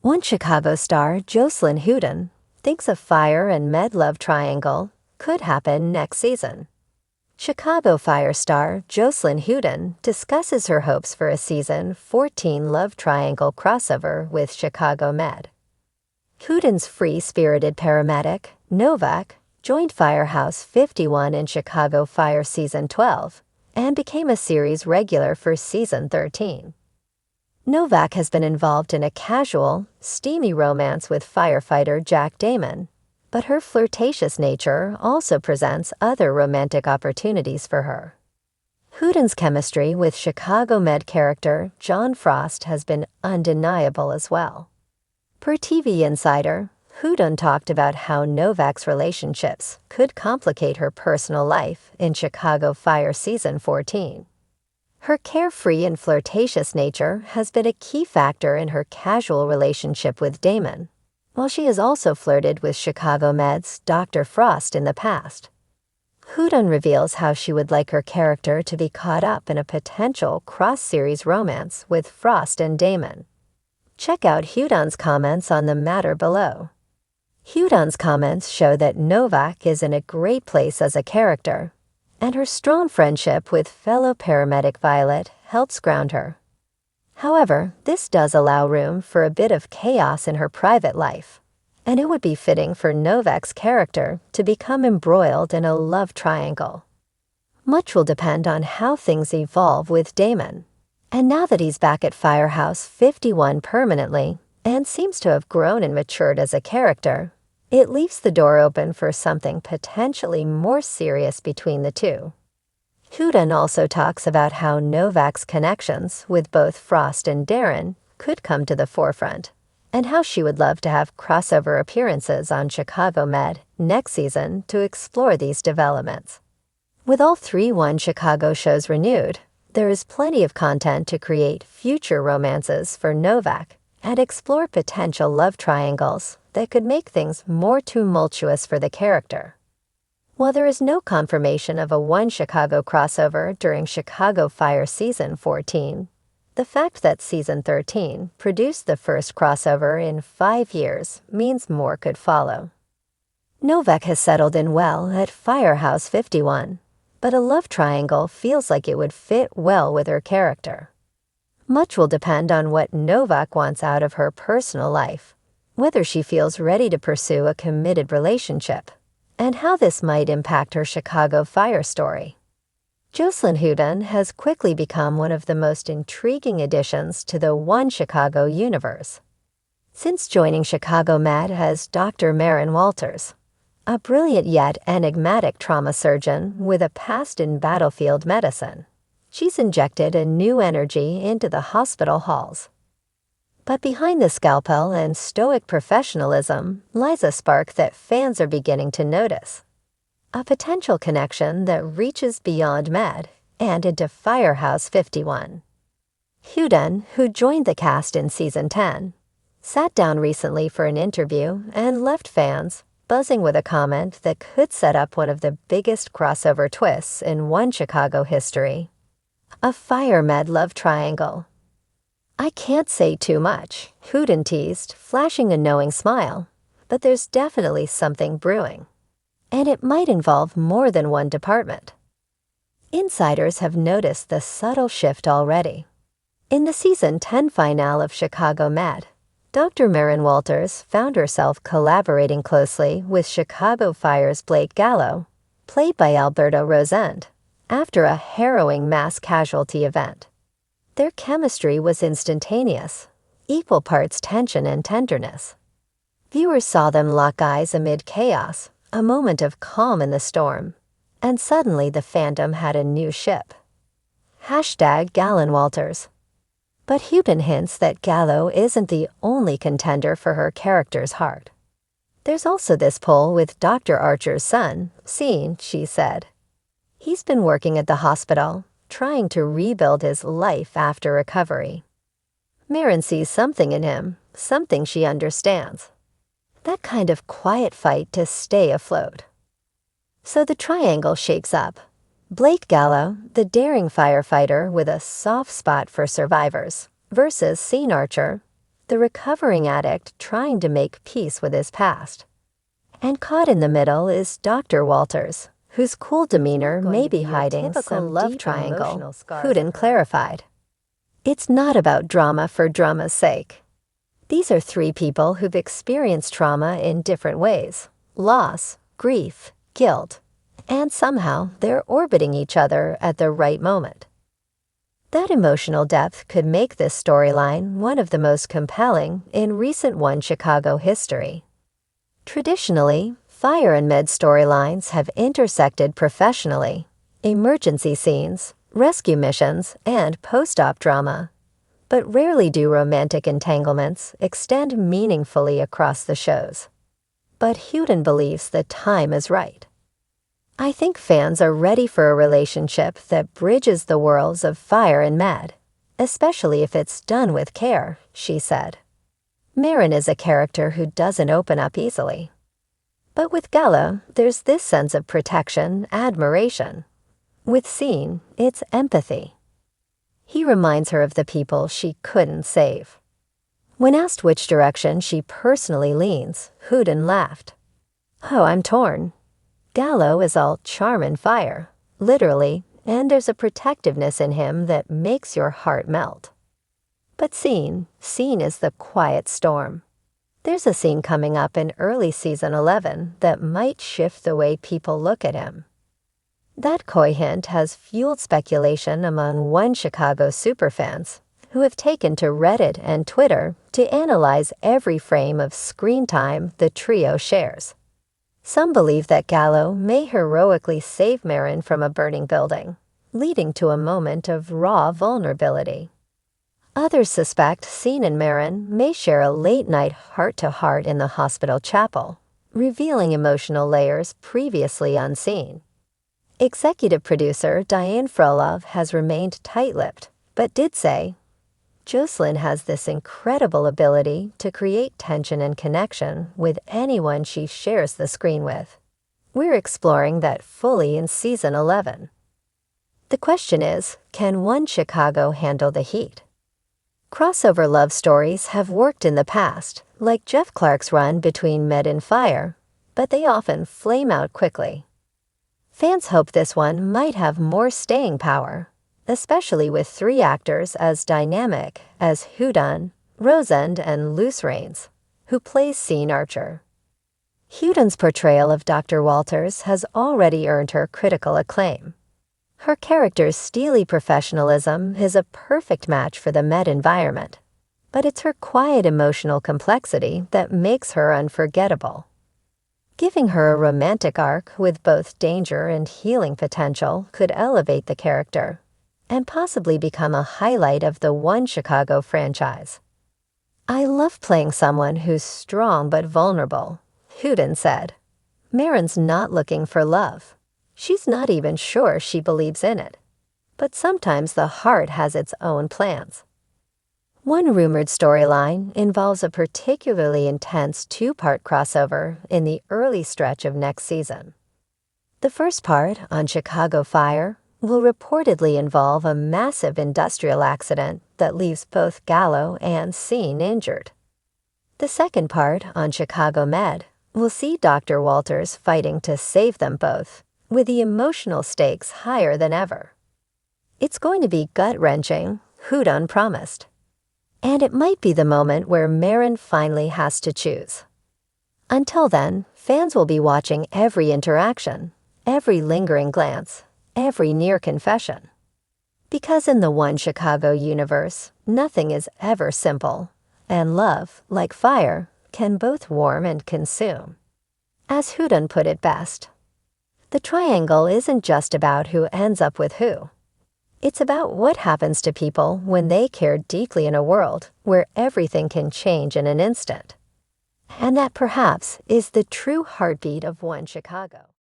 One Chicago star, Jocelyn Hudon, thinks a fire and med love triangle could happen next season. Chicago Fire star Jocelyn Hudon discusses her hopes for a season 14 love triangle crossover with Chicago Med. Hudon's free-spirited paramedic, Novak, joined Firehouse 51 in Chicago Fire Season 12 and became a series regular for Season 13. Novak has been involved in a casual, steamy romance with firefighter Jack Damon, but her flirtatious nature also presents other romantic opportunities for her. Hudon's chemistry with Chicago Med character John Frost has been undeniable as well. Per TV Insider, Hudon talked about how Novak's relationships could complicate her personal life in Chicago Fire Season 14. Her carefree and flirtatious nature has been a key factor in her casual relationship with Damon, while she has also flirted with Chicago Med's Dr. Frost in the past. Hudon reveals how she would like her character to be caught up in a potential cross-series romance with Frost and Damon. Check out Hudon's comments on the matter below. Hudon's comments show that Novak is in a great place as a character, and her strong friendship with fellow paramedic Violet helps ground her. However, this does allow room for a bit of chaos in her private life, and it would be fitting for Novak's character to become embroiled in a love triangle. Much will depend on how things evolve with Damon, and now that he's back at Firehouse 51 permanently and seems to have grown and matured as a character, it leaves the door open for something potentially more serious between the two. Hudon also talks about how Novak's connections with both Frost and Darren could come to the forefront, and how she would love to have crossover appearances on Chicago Med next season to explore these developments. With all 3 One Chicago shows renewed, there is plenty of content to create future romances for Novak and explore potential love triangles that could make things more tumultuous for the character. While there is no confirmation of a One Chicago crossover during Chicago Fire Season 14, the fact that Season 13 produced the first crossover in 5 years means more could follow. Novak has settled in well at Firehouse 51, but a love triangle feels like it would fit well with her character. Much will depend on what Novak wants out of her personal life, whether she feels ready to pursue a committed relationship, and how this might impact her Chicago Fire story. Jocelyn Hudon has quickly become one of the most intriguing additions to the One Chicago universe. Since joining Chicago Med as Dr. Maren Walters, a brilliant yet enigmatic trauma surgeon with a past in battlefield medicine, she's injected a new energy into the hospital halls. But behind the scalpel and stoic professionalism lies a spark that fans are beginning to notice. A potential connection that reaches beyond Med and into Firehouse 51. Hudon, who joined the cast in Season 10, sat down recently for an interview and left fans buzzing with a comment that could set up one of the biggest crossover twists in One Chicago history. A Fire Med love triangle. "I can't say too much," Hudon teased, flashing a knowing smile, "but there's definitely something brewing. And it might involve more than one department." Insiders have noticed the subtle shift already. In the Season 10 finale of Chicago Med, Dr. Maren Walters found herself collaborating closely with Chicago Fire's Blake Gallo, played by Alberto Rosend, after a harrowing mass casualty event. Their chemistry was instantaneous, equal parts tension and tenderness. Viewers saw them lock eyes amid chaos, a moment of calm in the storm, and suddenly the fandom had a new ship. #Gallon Walters. But Hudon hints that Gallo isn't the only contender for her character's heart. There's also this pull with Dr. Archer's son, Scene, she said. He's been working at the hospital, trying to rebuild his life after recovery. Maren sees something in him, something she understands. That kind of quiet fight to stay afloat. So the triangle shapes up. Blake Gallo, the daring firefighter with a soft spot for survivors, versus Scene Archer, the recovering addict trying to make peace with his past. And caught in the middle is Dr. Walters, whose cool demeanor may be hiding some love triangle, Hudon clarified. It's not about drama for drama's sake. These are three people who've experienced trauma in different ways: loss, grief, guilt, and somehow they're orbiting each other at the right moment. That emotional depth could make this storyline one of the most compelling in recent One Chicago history. Traditionally, fire and med storylines have intersected professionally: emergency scenes, rescue missions, and post-op drama. But rarely do romantic entanglements extend meaningfully across the shows. But Hudon believes the time is right. I think fans are ready for a relationship that bridges the worlds of fire and med, especially if it's done with care, she said. Marin is a character who doesn't open up easily. But with Gallo, there's this sense of protection, admiration. With Scene, it's empathy. He reminds her of the people she couldn't save. When asked which direction she personally leans, Hudon laughed. Oh, I'm torn. Gallo is all charm and fire, literally, and there's a protectiveness in him that makes your heart melt. But Scene is the quiet storm. There's a scene coming up in early season 11 that might shift the way people look at him. That coy hint has fueled speculation among One Chicago superfans, who have taken to Reddit and Twitter to analyze every frame of screen time the trio shares. Some believe that Gallo may heroically save Marin from a burning building, leading to a moment of raw vulnerability. Others suspect Scene and Marin may share a late-night heart-to-heart in the hospital chapel, revealing emotional layers previously unseen. Executive producer Diane Frolov has remained tight-lipped, but did say, Jocelyn has this incredible ability to create tension and connection with anyone she shares the screen with. We're exploring that fully in season 11. The question is, can One Chicago handle the heat? Crossover love stories have worked in the past, like Jeff Clark's run between Med and Fire, but they often flame out quickly. Fans hope this one might have more staying power, especially with three actors as dynamic as Hudon, Rosend, and Luce Rains, who plays Scene Archer. Hudon's portrayal of Dr. Walters has already earned her critical acclaim. Her character's steely professionalism is a perfect match for the med environment, but it's her quiet emotional complexity that makes her unforgettable. Giving her a romantic arc with both danger and healing potential could elevate the character and possibly become a highlight of the One Chicago franchise. I love playing someone who's strong but vulnerable, Hudon said. Marin's not looking for love. She's not even sure she believes in it. But sometimes the heart has its own plans. One rumored storyline involves a particularly intense two-part crossover in the early stretch of next season. The first part, on Chicago Fire, will reportedly involve a massive industrial accident that leaves both Gallo and Scene injured. The second part, on Chicago Med, will see Dr. Walters fighting to save them both, with the emotional stakes higher than ever. It's going to be gut-wrenching, Hudon promised. And it might be the moment where Marin finally has to choose. Until then, fans will be watching every interaction, every lingering glance, every near confession. Because in the One Chicago universe, nothing is ever simple, and love, like fire, can both warm and consume. As Hudon put it best, the triangle isn't just about who ends up with who. It's about what happens to people when they care deeply in a world where everything can change in an instant. And that perhaps is the true heartbeat of One Chicago.